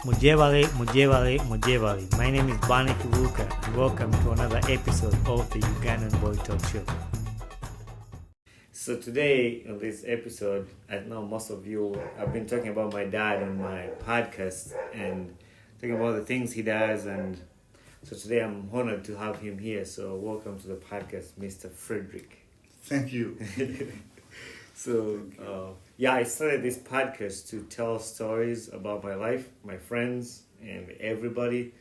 Mujebali. My name is Kibuuka and welcome to another episode of the Ugandan Boy Talk Show. So today, in this episode, I know most of you, I've been talking about my dad on my podcast and talking about the things he does, and so today I'm honored to have him here. So welcome to the podcast, Mr. Fredrick. Thank you. I started this podcast to tell stories about my life, my friends, and everybody.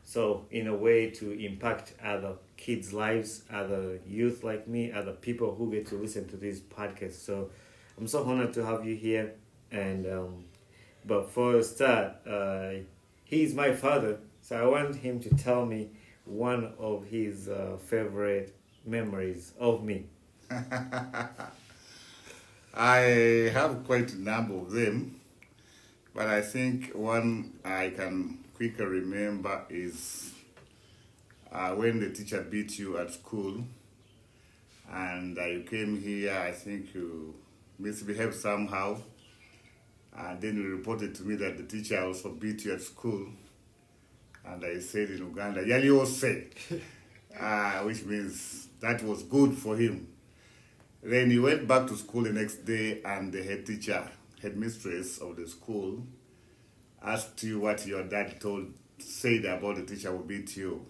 So in a way to impact other kids' lives, other youth like me, other people who get to listen to this podcast. So I'm so honored to have you here. And but for a start, he's my father. So I want him to tell me one of his favorite memories of me. I have quite a number of them, but I think one I can quickly remember is when the teacher beat you at school and you came here. I think you misbehaved somehow, and then you reported to me that the teacher also beat you at school, and I said in Uganda, "Yaliose," which means that was good for him. Then he went back to school the next day, and the headmistress of the school, asked you what your dad said about the teacher who beat you.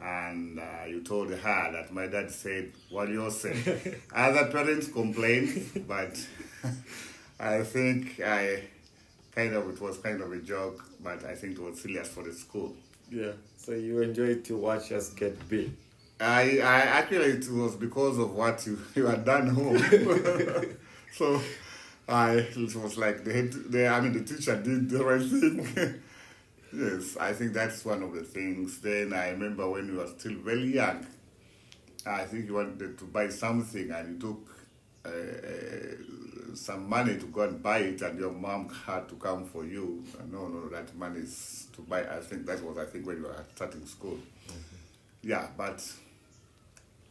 And you told her that my dad said, "What you said." Other parents complained, but I think it was kind of a joke, but I think it was serious for the school. Yeah, so you enjoyed to watch us get beat. I actually, it was because of what you had done home. So it was like the teacher did the right thing. Yes, I think that's one of the things. Then I remember when you were still very young, I think you wanted to buy something and you took some money to go and buy it, and your mom had to come for you. No, that money is to buy. I think when you were starting school. Mm-hmm. Yeah, but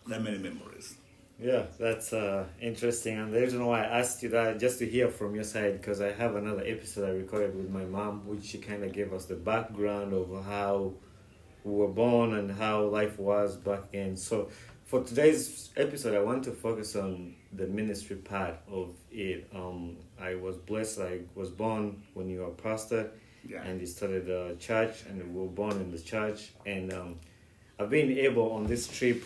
there are many memories. Yeah, that's interesting. And the reason why I asked you that, just to hear from your side, because I have another episode I recorded with my mom, which she kind of gave us the background of how we were born and how life was back then. So for today's episode, I want to focus on the ministry part of it. I was blessed. I was born when you were a pastor, and you started a church, and we were born in the church. And I've been able on this trip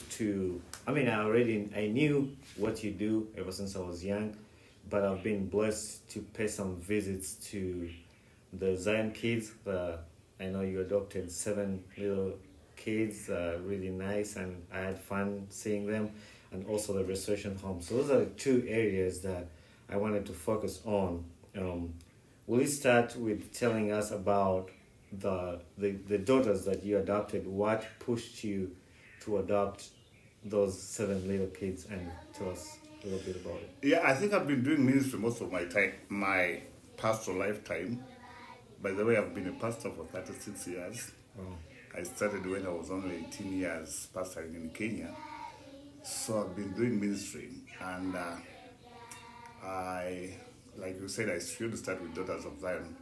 I knew what you do ever since I was young, but I've been blessed to pay some visits to the Zion kids. I know you adopted 7 little kids, really nice, and I had fun seeing them, and also the restoration home. So those are the 2 areas that I wanted to focus on. Will you start with telling us about the daughters that you adopted? What pushed you to adopt those 7 little kids, and tell us a little bit about it? Yeah, I think I've been doing ministry most of my pastoral lifetime. By the way, I've been a pastor for 36 years. Oh. I started when I was only 18 years pastoring in Kenya. So I've been doing ministry, and like you said, I should start with Daughters of Zion.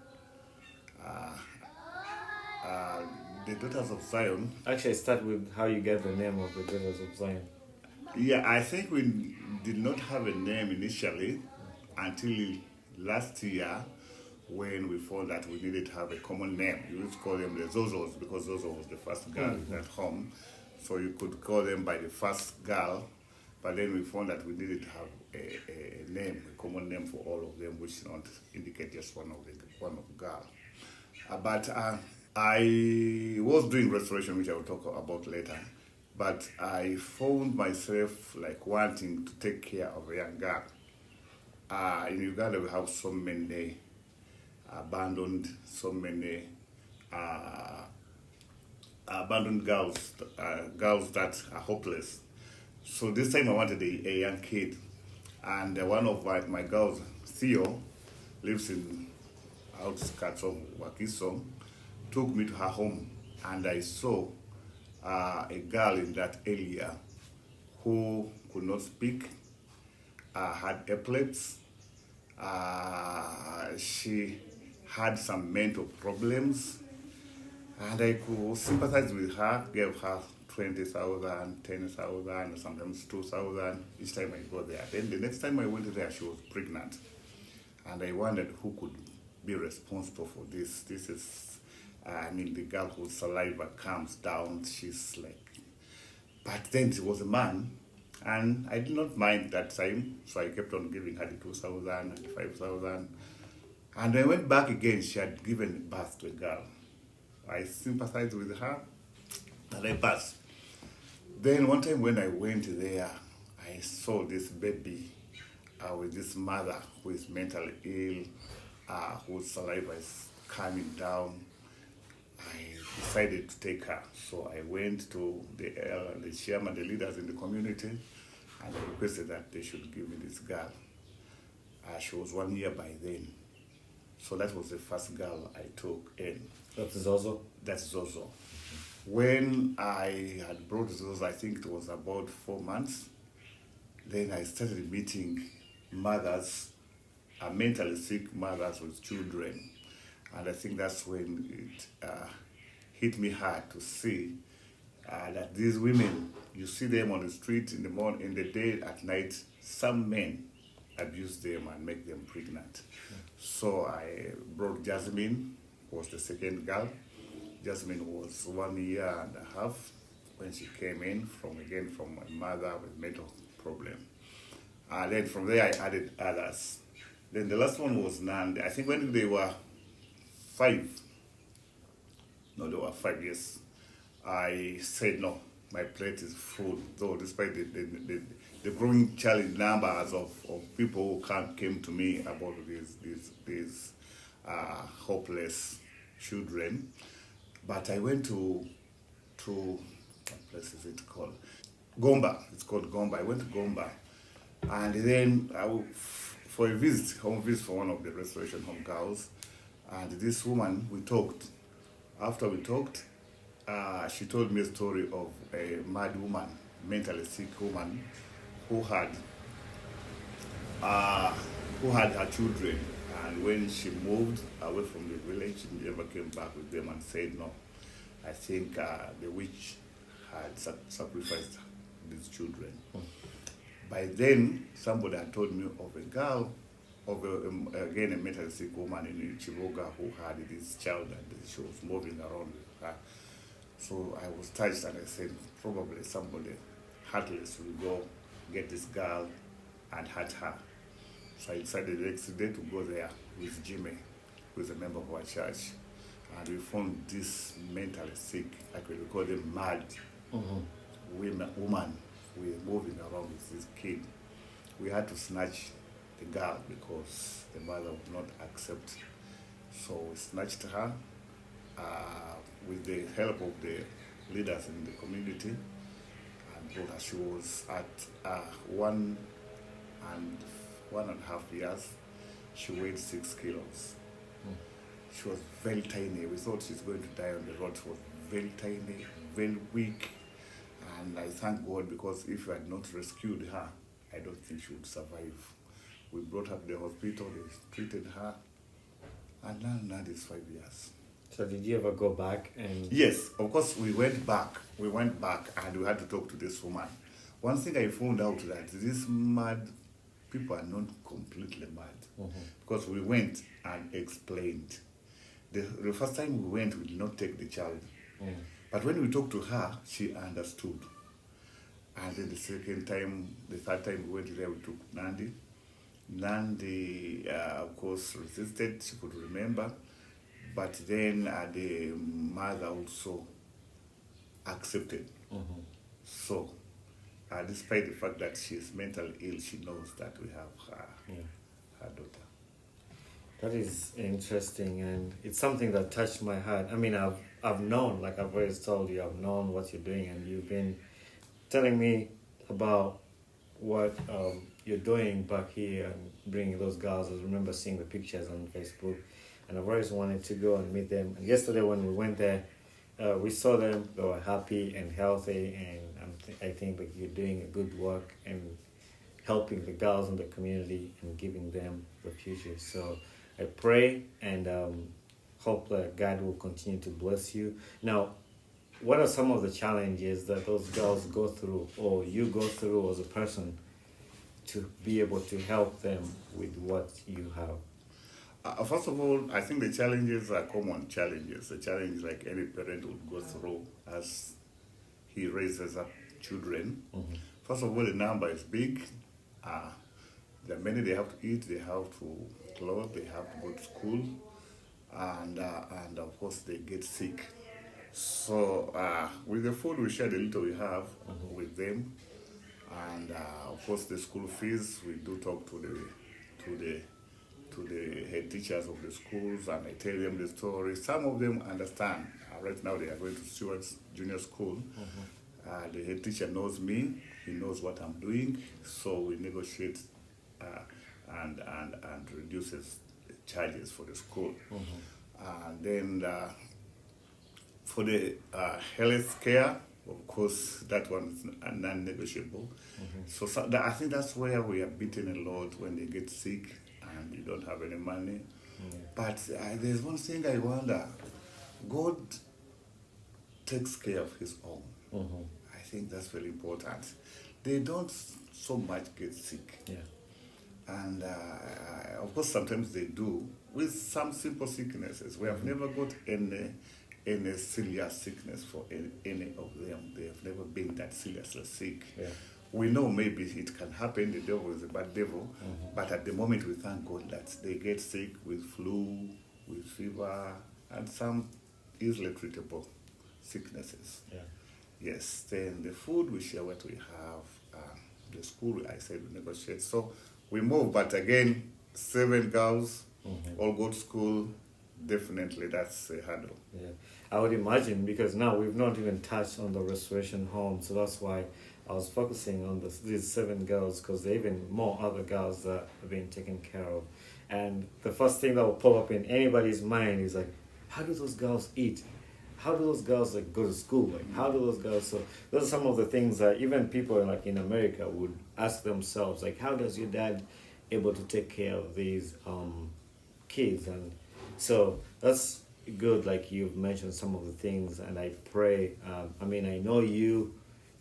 The Daughters of Zion. Actually, start with how you get the name of the Daughters of Zion. Yeah, I think we did not have a name initially until last year, when we found that we needed to have a common name. You used to call them the Zozos because Zozo was the first girl at home. So you could call them by the first girl, but then we found that we needed to have a name, a common name for all of them, which not indicate just one of the girl. But I was doing restoration, which I will talk about later, but I found myself like wanting to take care of a young girl. In Uganda, we have so many abandoned girls that are hopeless. So this time I wanted a young kid, and one of my girls, Theo, lives in outskirts of Wakiso, took me to her home, and I saw a girl in that area who could not speak, had epilepsy. She had some mental problems, and I could sympathize with her, gave her 20,000, 10,000, sometimes 2,000 each time I go there. Then the next time I went there, she was pregnant. And I wondered who could be responsible for this. This is, the girl whose saliva comes down, she's like, but then it was a man, and I did not mind that time, so I kept on giving her the 2,000 and the 5,000. And I went back again, she had given birth to a girl. I sympathized with her, and I passed. Then one time when I went there, I saw this baby with this mother who is mentally ill, whose saliva is coming down. I decided to take her. So I went to the chairman, the leaders in the community, and I requested that they should give me this girl. She was 1 year by then. So that was the first girl I took in. That's Zozo? That's Zozo. When I had brought Zozo, I think it was about 4 months, then I started meeting mothers, mentally sick mothers with children. And I think that's when it hit me hard to see that these women, you see them on the street in the morning, in the day, at night, some men abuse them and make them pregnant. So I brought Jasmine, was the second girl. Jasmine was 1 year and a half when she came in from my mother with mental problem. Then from there I added others. Then the last one was Nandi. I think when they were 5, no, they were 5 years, I said no, my plate is full. Though despite the growing challenge numbers of people who came to me about these hopeless children, but I went to what place is it called? Gomba. It's called Gomba. I went to Gomba, and then for a home visit for one of the restoration home girls, and this woman, we talked. After we talked, she told me a story of a mad woman, mentally sick woman, who had her children, and when she moved away from the village, she never came back with them and said no. I think the witch had sacrificed these children. By then, somebody had told me of a girl, again a mentally sick woman in Kibuuka who had this child and she was moving around with her. So I was touched and I said, probably somebody heartless will go get this girl and hurt her. So I decided the next day to go there with Jimmy, who is a member of our church. And we found this mentally sick, actually we call them mad woman. We were moving around with this kid. We had to snatch the girl because the mother would not accept. So we snatched her with the help of the leaders in the community and brought her. She was at 1.5 years. She weighed 6 kilos. She was very tiny. We thought she's going to die on the road. She was very tiny, very weak. And I thank God because if I had not rescued her, I don't think she would survive. We brought her to the hospital, they treated her, and now it's 5 years. So did you ever go back and... Yes, of course we went back. We went back and we had to talk to this woman. One thing I found out that these mad people are not completely mad. Because we went and explained. The first time we went, we did not take the child. But when we talked to her, she understood. And then the third time we went there, we took Nandi. Nandi, of course, resisted. She could remember. But then the mother also accepted. So, despite the fact that she is mentally ill, she knows that we have her daughter. That is interesting, and it's something that touched my heart. I mean, I've known, like I've always told you, I've known what you're doing, and you've been telling me about what you're doing back here and bringing those girls. I remember seeing the pictures on Facebook, and I've always wanted to go and meet them. And yesterday when we went there, we saw them. They were happy and healthy, and I think that you're doing a good work and helping the girls in the community and giving them the future. So I pray and hope that God will continue to bless you. Now, what are some of the challenges that those girls go through, or you go through as a person, to be able to help them with what you have? First of all, I think the challenges are common challenges. The challenge like any parent would go through as he raises up children. First of all, the number is big. There are many they have to eat, they have to clothe, they have to go to school, and of course they get sick. So with the food, we share the little we have with them, and of course the school fees. We do talk to the head teachers of the schools, and I tell them the story. Some of them understand. Right now they are going to Stewart's Junior School. The head teacher knows me. He knows what I'm doing. So we negotiate and reduces the charges for the school. And then for the health care, of course, that one is non-negotiable. So I think that's where we are beaten a lot when they get sick and you don't have any money. But there's one thing I wonder. God takes care of his own. I think that's very important. They don't so much get sick. And of course, sometimes they do with some simple sicknesses. We have never got any serious sickness for any of them. They have never been that seriously sick. We know maybe it can happen, the devil is a bad devil, but at the moment we thank God that they get sick with flu, with fever, and some easily treatable sicknesses. Yes, then the food, we share what we have. The school, I said, we negotiate. So we move, but again, 7 girls, all go to school, definitely that's a hurdle. I would imagine, because now we've not even touched on the restoration home, so that's why I was focusing on these 7 girls, because there are even more other girls that are being taken care of. And the first thing that will pop up in anybody's mind is like, how do those girls eat? How do those girls go to school? Like, how do those girls? So those are some of the things that even people like in America would ask themselves, like, how does your dad able to take care of these kids? And so that's good. Like, you've mentioned some of the things, and I pray. I know you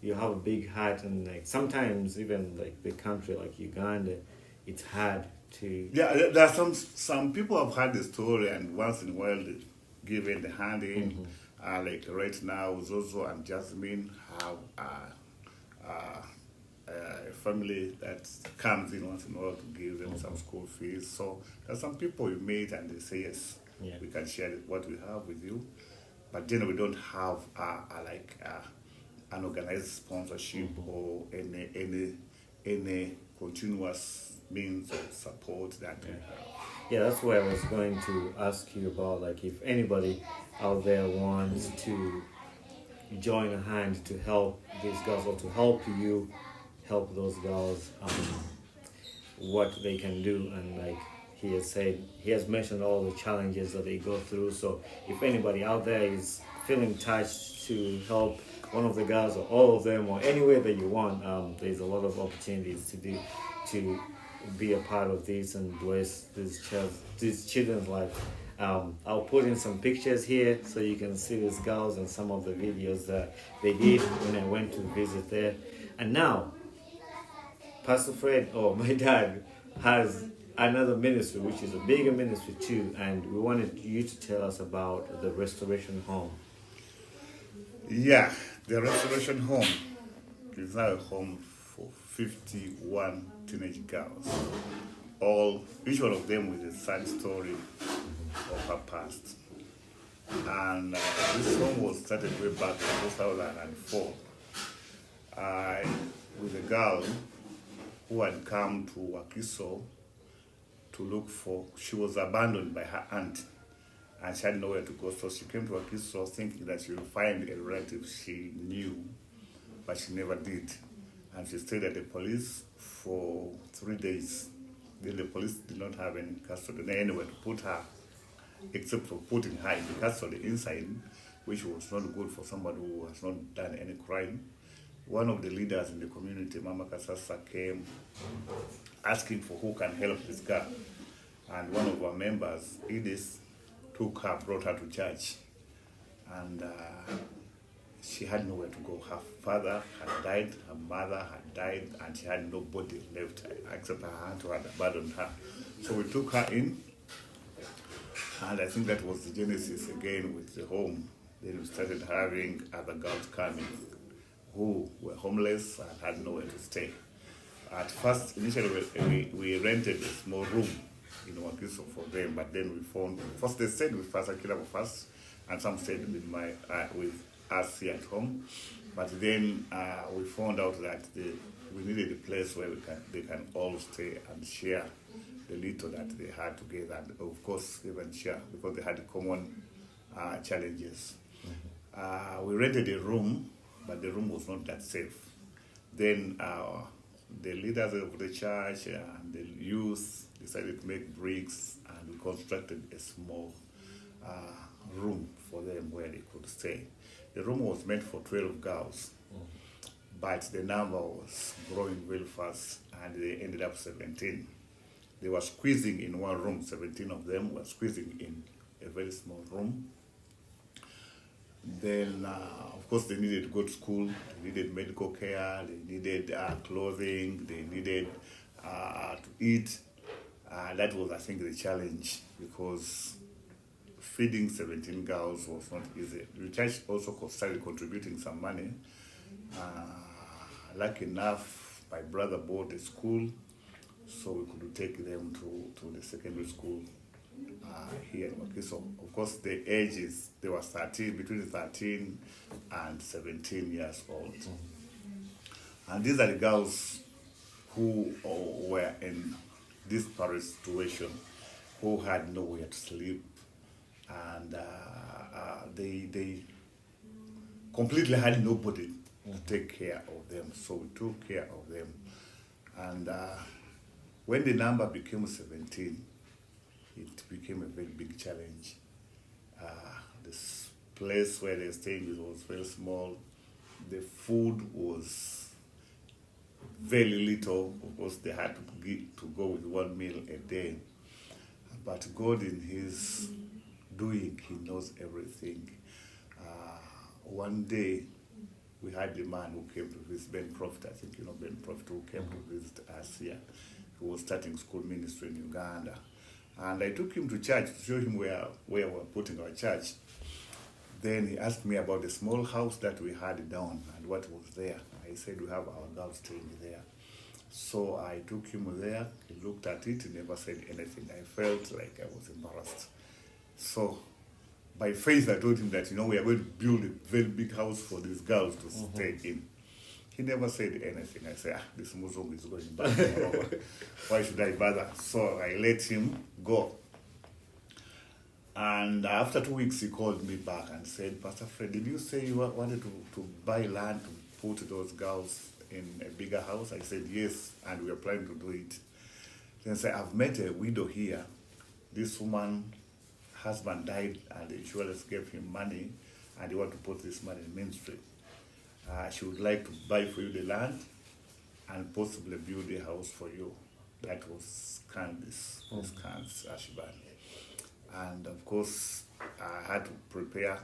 have a big heart, and like sometimes even like the country like Uganda, it's hard to. Yeah, there are some people have heard the story, and once in a while they give in the hand in. Like right now, Zozo and Jasmine have a family that comes in once in a while to give them some school fees. So there's some people you meet and they say, yes, we can share what we have with you. But then we don't have an organized sponsorship or any continuous means of support that we have. Yeah, that's where I was going to ask you about, like, if anybody out there wants to join a hand to help these girls, or to help you help those girls, what they can do. And like he has mentioned all the challenges that they go through. So if anybody out there is feeling touched to help one of the girls, or all of them, or any way that you want, there's a lot of opportunities to be a part of this and bless these children's life. I'll put in some pictures here so you can see these girls and some of the videos that they did when I went to visit there. And now, Pastor Fred, my dad, has another ministry, which is a bigger ministry too, and we wanted you to tell us about the restoration home. Yeah, the restoration home is now a home for 51 teenage girls, each one of them with a sad story of her past. And this home was started way back in 2004 with a girl who had come to Wakiso to look for, she was abandoned by her aunt and she had nowhere to go, so she came to Wakiso thinking that she would find a relative she knew, but she never did. And she stayed at the police for 3 days. Then the police did not have any custody, anywhere to put her, except for putting her in the custody inside, which was not good for somebody who has not done any crime. One of the leaders in the community, Mama Kasasa, came asking for who can help this girl. And one of our members, Edith, took her, brought her to church. And she had nowhere to go. Her father had died, her mother had died, and she had nobody left except her aunt who had abandoned her. So we took her in, and I think that was the genesis again with the home. Then we started having other girls coming who were homeless and had nowhere to stay. At first, initially, we rented a small room in Wakiso for them, but then we found, first they stayed with Pastor Kilabo first, and some stayed with us here at home. But then we found out that we needed a place where they can all stay and share the little that they had together, and of course even share because they had common challenges. We rented a room, but the room was not that safe. Then the leaders of the church and the youth decided to make bricks, and we constructed a small room for them where they could stay. The room was meant for 12 girls, but the number was growing very fast, and they ended up 17. They were squeezing in one room, 17 of them were squeezing in a very small room. Then, of course, they needed to go to school, they needed medical care, they needed clothing, they needed to eat. That was, I think, the challenge, because feeding 17 girls was not easy. The church also started contributing some money. Lucky enough, my brother bought a school, so we could take them to the secondary school here in Wakiso. Of course, the ages, they were between 13 and 17 years old. And these are the girls who were in this disparate situation, who had nowhere to sleep, and they completely had nobody to take care of them. So we took care of them. And when the number became 17, it became a very big challenge. This place where they're staying was very small. The food was very little. Of course, they had to go with one meal a day. But God, in His doing, He knows everything. One day, we had a man who came to visit, Ben Prophet, I think you know Ben Prophet, who came to visit us here. He was starting school ministry in Uganda. And I took him to church to show him where we were putting our church. Then he asked me about the small house that we had down and what was there. I said, we have our girls staying there. So I took him there, he looked at it, he never said anything. I felt like I was embarrassed. So by faith, I told him that, we are going to build a very big house for these girls to stay in. He never said anything. I said, this Muslim is going back. Why should I bother? So I let him go. And after 2 weeks, he called me back and said, Pastor Fred, did you say you wanted to buy land to put those girls in a bigger house? I said, yes, and we are planning to do it. Then I said, I've met a widow here. This woman, husband died, and the insurance gave him money, and they want to put this money in ministry. She would like to buy for you the land and possibly build a house for you. That was Candice, Ashban. And of course, I had to prepare.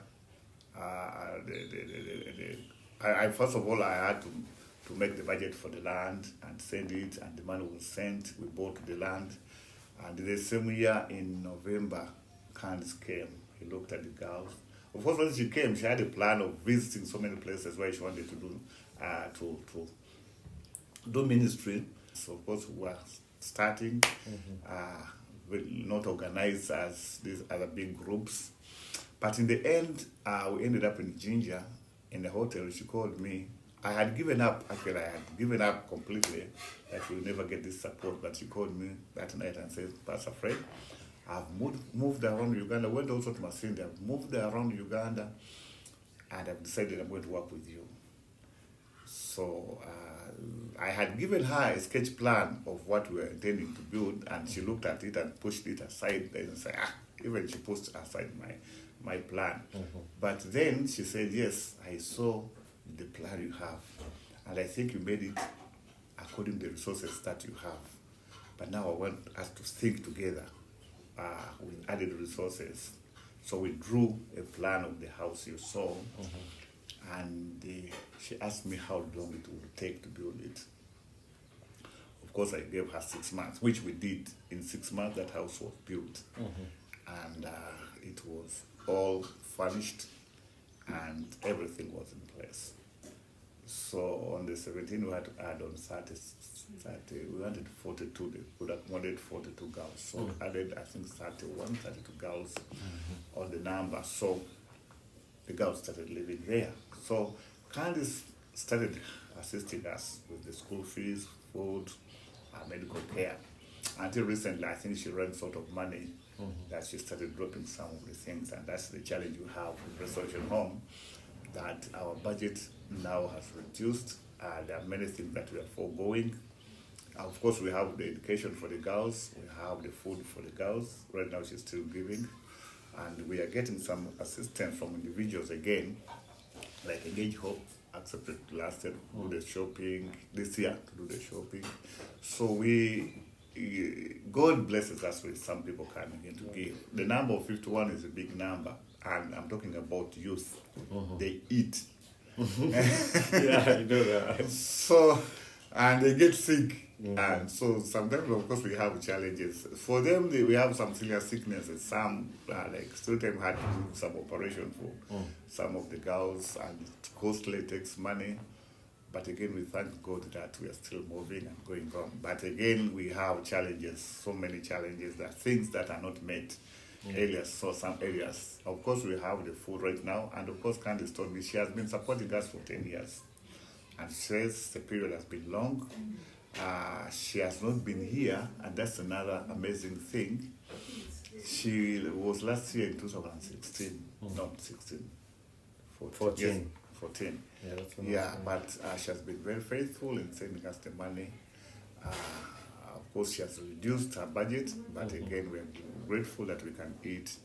First of all, I had to make the budget for the land and send it, and the money was sent. We bought the land. And the same year in November, Candice came. He looked at the girls. Of course, when she came, she had a plan of visiting so many places where she wanted to do ministry. So of course, we were starting, not organized as these other big groups. But in the end, we ended up in Ginger, in the hotel. She called me. I had given up, actually, I had given up completely that we'll never get this support. But she called me that night and said, Pastor Fred, I've moved around Uganda, went also to Masindi, I've moved around Uganda, and I've decided I'm going to work with you. So I had given her a sketch plan of what we were intending to build, and she looked at it and pushed it aside and said, even she pushed aside my plan. But then she said, yes, I saw the plan you have, and I think you made it according to the resources that you have. But now I want us to think together with added resources. So we drew a plan of the house you saw, and she asked me how long it would take to build it. Of course, I gave her 6 months, which we did. In 6 months, that house was built, and it was all furnished, and everything was in place. So on the 17th, we had to add on 30, we wanted 42, they could accommodate 42 girls. So added, I think, 32 girls on the number. So the girls started living there. So Candice started assisting us with the school fees, food, medical care. Until recently, I think she ran out of money, that she started dropping some of the things. And that's the challenge we have with Restoration Home, that our budget now has reduced. There are many things that we are foregoing. Of course, we have the education for the girls, we have the food for the girls. Right now, she's still giving, and we are getting some assistance from individuals again, like Engage Hope accepted last year to do the shopping, this year to do the shopping. So God blesses us with some people coming in to give. The number of 51 is a big number, and I'm talking about youth. They eat. Yeah, I know that. So, and they get sick. And so sometimes, of course, we have challenges. For them, we have some serious sicknesses. Some, like Storytime had to do some operation for some of the girls, and it costly, takes money. But again, we thank God that we are still moving and going on. But again, we have challenges, so many challenges, that things that are not met. Areas, so some areas. Of course, we have the food right now, and of course, Candice told me she has been supporting us for 10 years. And says the period has been long. She has not been here, and that's another amazing thing. She was last year in 2016, not 16, 14. Yes, 14. Yeah, that's but she has been very faithful in sending us the money. Of course, she has reduced her budget, but again, we are grateful that we can eat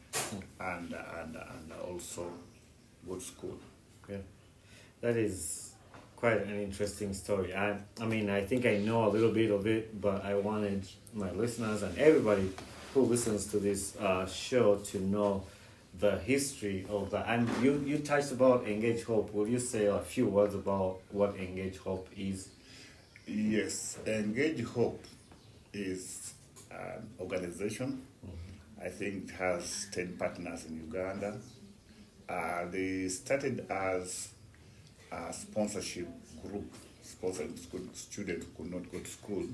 and also go to school. Yeah, that is quite an interesting story. I mean, I think I know a little bit of it, but I wanted my listeners and everybody who listens to this show to know the history of that. And you touched about Engage Hope. Will you say a few words about what Engage Hope is? Yes, Engage Hope is an organization. I think it has 10 partners in Uganda. They started as a sponsorship group, sponsoring students who could not go to school.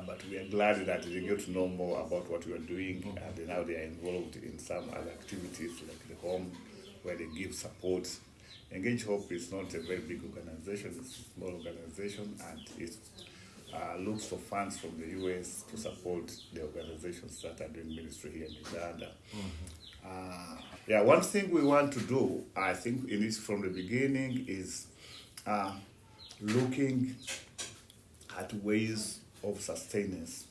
But we are glad that they get to know more about what we are doing, and now they are involved in some other activities like the home, where they give support. Engage Hope is not a very big organization, it's a small organization, and it looks for funds from the US to support the organizations that are doing ministry here in Uganda. One thing we want to do, I think in it from the beginning, is looking at ways of sustenance.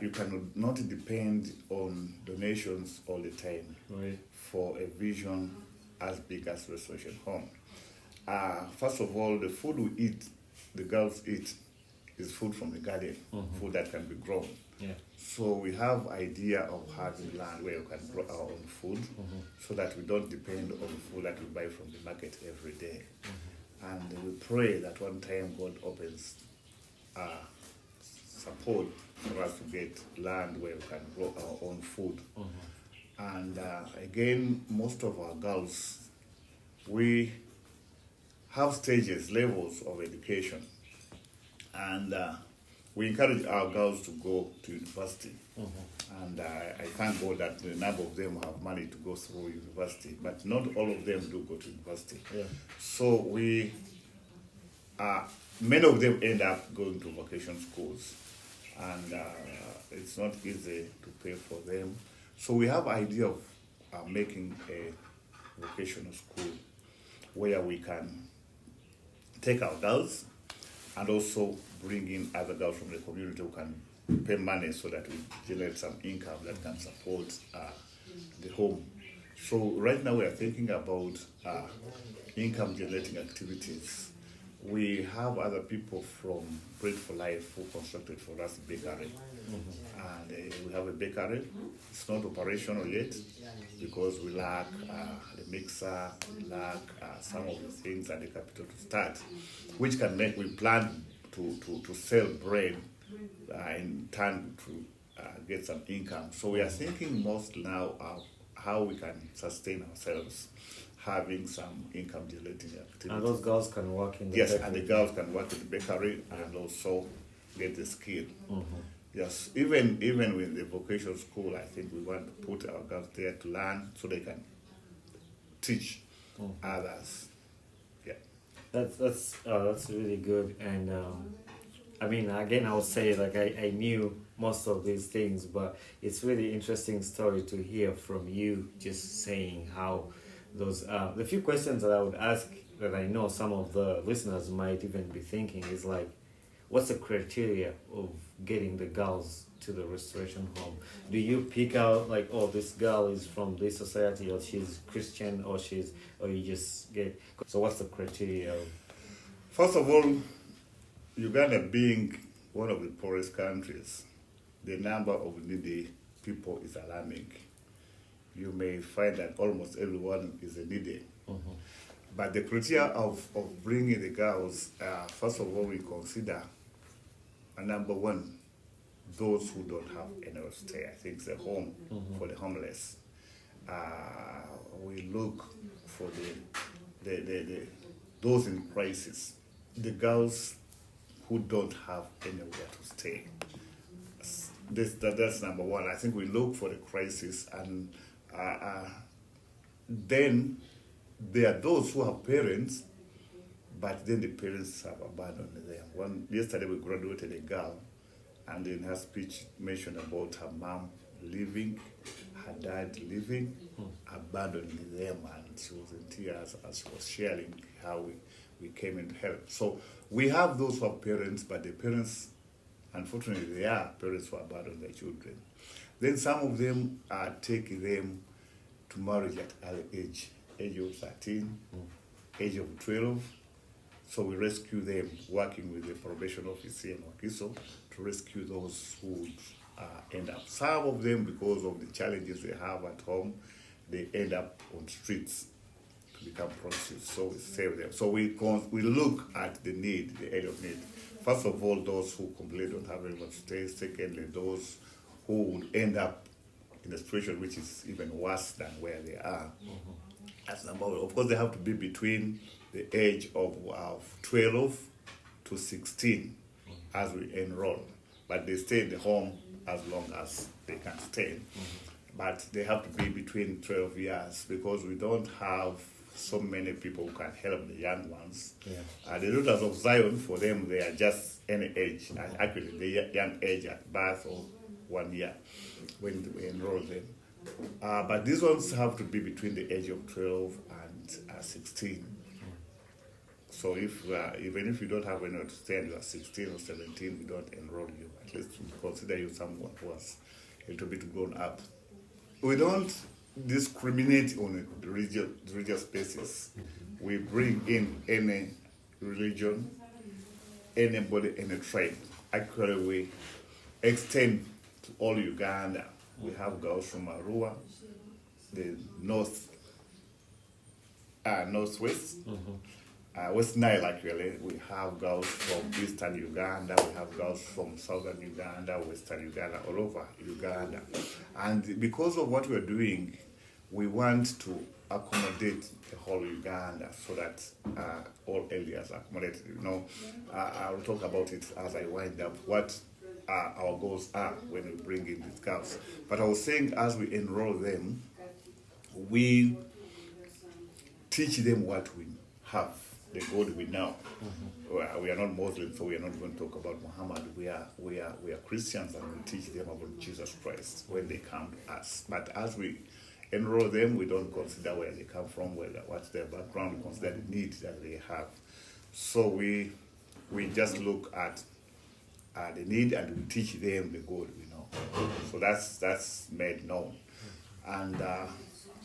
You cannot depend on donations all the time for a vision as big as Restoration Home. First of all, the food we eat, the girls eat, is food from the garden, food that can be grown. So we have idea of having land where we can grow our own food, so that we don't depend on food that we buy from the market every day. And we pray that one time God opens support for us to get land where we can grow our own food. And again, most of our girls, we have stages, levels of education. And we encourage our girls to go to university. And I thank God that the number of them have money to go through university, but not all of them do go to university. So many of them end up going to vocation schools, and it's not easy to pay for them. So we have idea of making a vocational school where we can take our girls and also bring in other girls from the community who can pay money, so that we generate some income that can support the home. So right now we are thinking about income generating activities. we have other people from Bread for Life who constructed for us a bakery. And we have a bakery. It's not operational yet because we lack the mixer, we lack some of the things and the capital to start, which can make, we plan to sell bread in turn to get some income. So we are thinking most now of how we can sustain ourselves, having some income generating activity. And those girls can work in the Yes, bakery. and the girls can work in the bakery and also get the skill. Yes, even with the vocational school, I think we want to put our girls there to learn so they can teach others. Yeah. That's really good. And I mean, again, I would say like I knew most of these things, but it's really interesting story to hear from you, just saying how those the few questions that I would ask that I know some of the listeners might even be thinking is like, what's the criteria of getting the girls to the restoration home? Do you pick out like, oh, this girl is from this society, or she's Christian, or you just get, so what's the criteria of? First of all, Uganda being one of the poorest countries, the number of needy people is alarming. You may find that almost everyone is a needy. But the criteria of bringing the girls, first of all, we consider number one, those who don't have anywhere to stay. I think the home for the homeless. We look for the those in crisis, the girls who don't have anywhere to stay. That's number one. I think we look for the crisis, and then there are those who have parents, but then the parents have abandoned them. Yesterday we graduated a girl, and in her speech mentioned about her mom leaving, her dad leaving, abandoning them, and she was in tears as she was sharing how we came in to help. So we have those who have parents, but the parents, unfortunately, they are parents who abandon their children. Then some of them take them to marriage at early age of 13, age of 12. So we rescue them, working with the probation officer in Wakiso to rescue those who end up. Some of them, because of the challenges they have at home, they end up on streets to become prostitutes. So we save them. So we look at the need, the area of need. First of all, those who completely don't have anywhere to stay. Secondly, those who would end up in a situation which is even worse than where they are. That's number one. Of course, they have to be between the age of 12 to 16 as we enroll. But they stay in the home as long as they can stay. But they have to be between 12 years because we don't have so many people who can help the young ones. The daughters of Zion, for them, they are just any age. And actually, the young age at birth or 1 year when we enroll them. But these ones have to be between the age of 12 and 16. So even if you don't have anywhere to stay and you are 16 or 17, we don't enroll you. At least we consider you someone who was a little bit grown up. We don't discriminate on a religious basis. We bring in any religion, anybody, any tribe. Actually, we extend to all Uganda. We have girls from Arua, the northwest, West Nile actually. We have girls from eastern Uganda, we have girls from southern Uganda, western Uganda, all over Uganda. And because of what we're doing, we want to accommodate the whole Uganda so that all areas are accommodated. I'll talk about it as I wind up, what our goals are when we bring in these girls. But I was saying, as we enroll them, we teach them what we have, the God we know. We are not Muslims, so we are not going to talk about Muhammad. We are Christians, and we teach them about Jesus Christ when they come to us. But as we enroll them, we don't consider where they come from, what's their background. We consider the needs that they have. So we just look at the need, and we teach them the God we know. So that's made known. And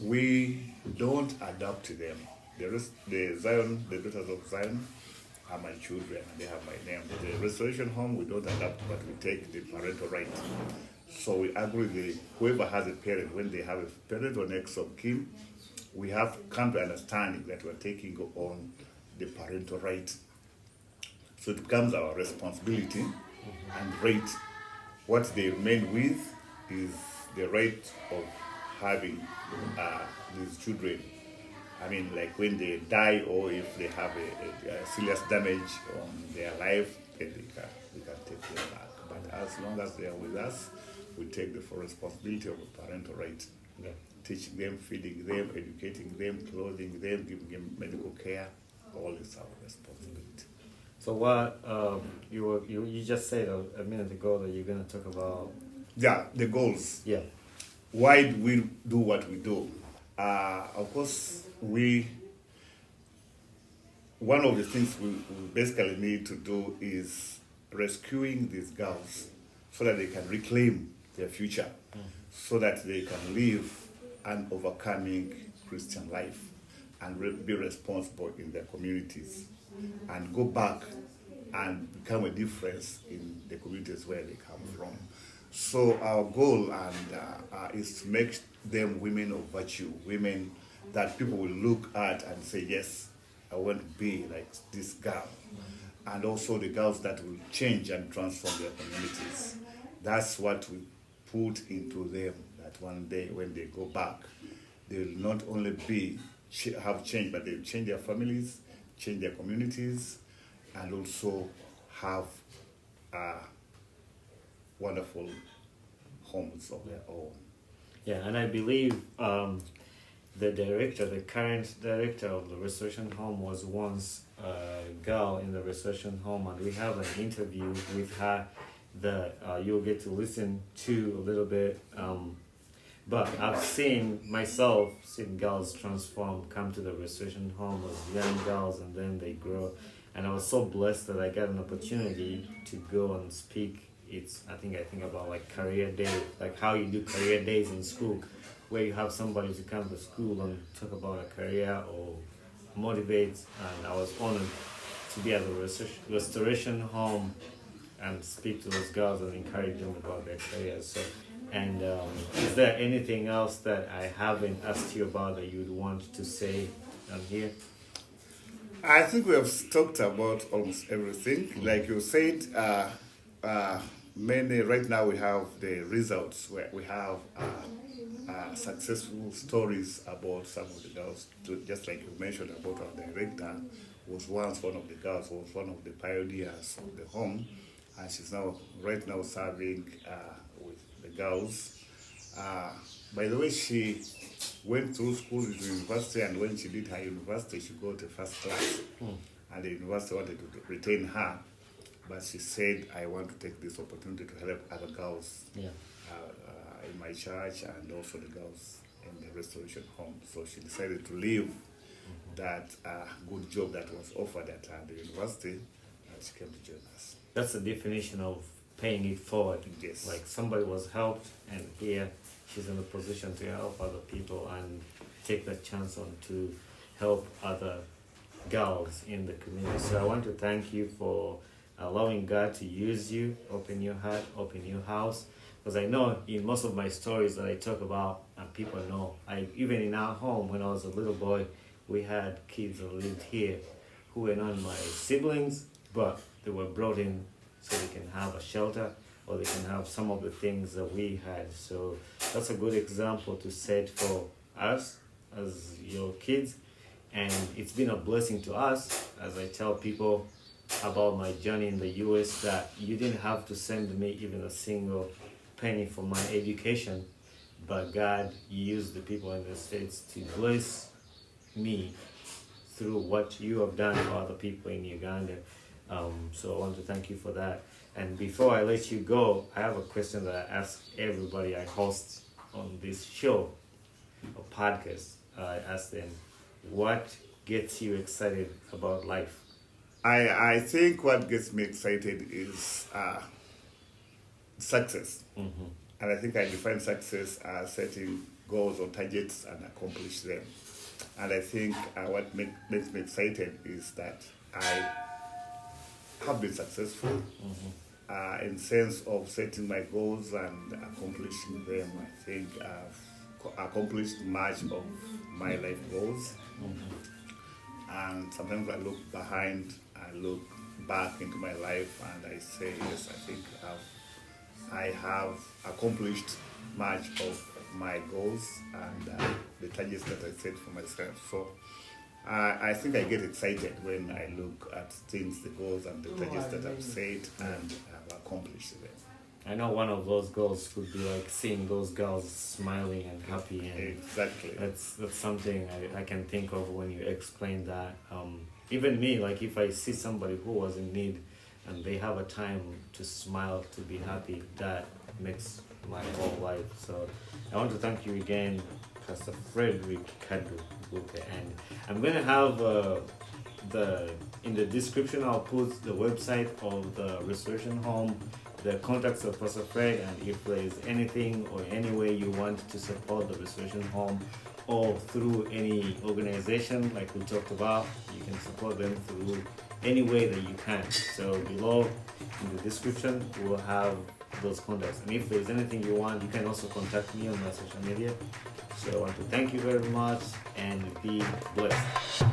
we don't adopt them. The daughters of Zion, are my children and they have my name. The restoration home, we don't adopt, but we take the parental right. So we agree with whoever has a parent, when they have a parent or next of kin, we have come to understanding that we're taking on the parental right. So it becomes our responsibility and right. What they remain with is the right of having these children. I mean, like when they die or if they have a serious damage on their life, then we can take them back. But as long as they are with us, we take the full responsibility of the parental right. Yeah. Teaching them, feeding them, educating them, clothing them, giving them medical care, all is our responsibility. So what you just said a minute ago that you're gonna talk about? Yeah, the goals. Yeah. Why do we do what we do? Of course, one of the things we basically need to do is rescuing these girls so that they can reclaim their future, so that they can live an overcoming Christian life and be responsible in their communities and go back and become a difference in the communities where they come from. So our goal is to make them women of virtue, women that people will look at and say, yes, I want to be like this girl. And also the girls that will change and transform their communities. That's what we put into them, that one day when they go back, they will not only have change, but they'll change their families, change their communities, and also have wonderful homes of their own. Yeah, and I believe the current director of the restoration home was once a girl in the restoration home, and we have an interview with her that you'll get to listen to a little bit. But I've seen girls transform, come to the restoration home as young girls, and then they grow. And I was so blessed that I got an opportunity to go and speak. I think about like career day, like how you do career days in school, where you have somebody to come to school and talk about a career or motivate. And I was honored to be at the restoration home and speak to those girls and encourage them about their careers. So, and is there anything else that I haven't asked you about that you'd want to say on here? I think we have talked about almost everything. Like you said, many right now we have the results where we have successful stories about some of the girls. Just like you mentioned about our director, was once one of the girls, was one of the pioneers of the home, and she's right now serving with the girls. By the way, she went through school to university, and when she did her university, she got a first class. And the university wanted to retain her, but she said, I want to take this opportunity to help other girls in my church and also the girls in the restoration home. So she decided to leave that good job that was offered at the university, and she came to join us. That's the definition of paying it forward. Yes. Like somebody was helped, and here she's in a position to help other people and take that chance on to help other girls in the community. So I want to thank you for allowing God to use you, open your heart, open your house. Because I know in most of my stories that I talk about, and people know, even in our home when I was a little boy, we had kids that lived here who were not my siblings, but they were brought in so they can have a shelter or they can have some of the things that we had. So that's a good example to set for us as your kids. And it's been a blessing to us, as I tell people about my journey in the US, that you didn't have to send me even a single penny for my education, but God used the people in the States to bless me through what you have done for other people in Uganda. So I want to thank you for that. And before I let you go, I have a question that I ask everybody I host on this show, a podcast. I ask them, what gets you excited about life? I think what gets me excited is success. Mm-hmm. And I think I define success as setting goals or targets and accomplish them. And I think what makes me excited is that I have been successful in sense of setting my goals and accomplishing them. I think I've accomplished much of my life goals. And sometimes I look behind, I look back into my life, and I say, yes, I think I have accomplished much of my goals and the targets that I set for myself. So I think I get excited when I look at things, the goals and the targets that I've set and have accomplished them. I know one of those goals would be like seeing those girls smiling and happy, and Exactly. that's something I can think of when you explain that. Even me, like if I see somebody who was in need and they have a time to smile, to be happy, that makes my whole life. So I want to thank you again, Pastor Fredrick Kaddu. And I'm gonna have in the description I'll put the website of the restoration home, the contacts of Pastor Fred, and if there is anything or any way you want to support the restoration home or through any organization like we talked about, you can support them through any way that you can. So below in the description we'll have those contacts, and if there's anything you want, you can also contact me on my social media. So I want to thank you very much and be blessed.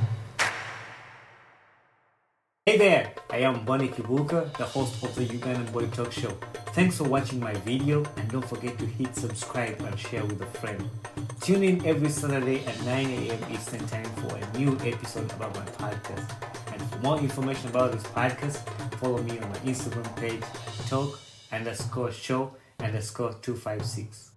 Hey there, I am Bunny Kibuuka, the host of the Ugandan Boy Talk Show. Thanks for watching my video, and don't forget to hit subscribe and share with a friend. Tune in every Saturday at 9 a.m. Eastern Time for a new episode about my podcast. And for more information about this podcast, follow me on my Instagram page, talk_show_256.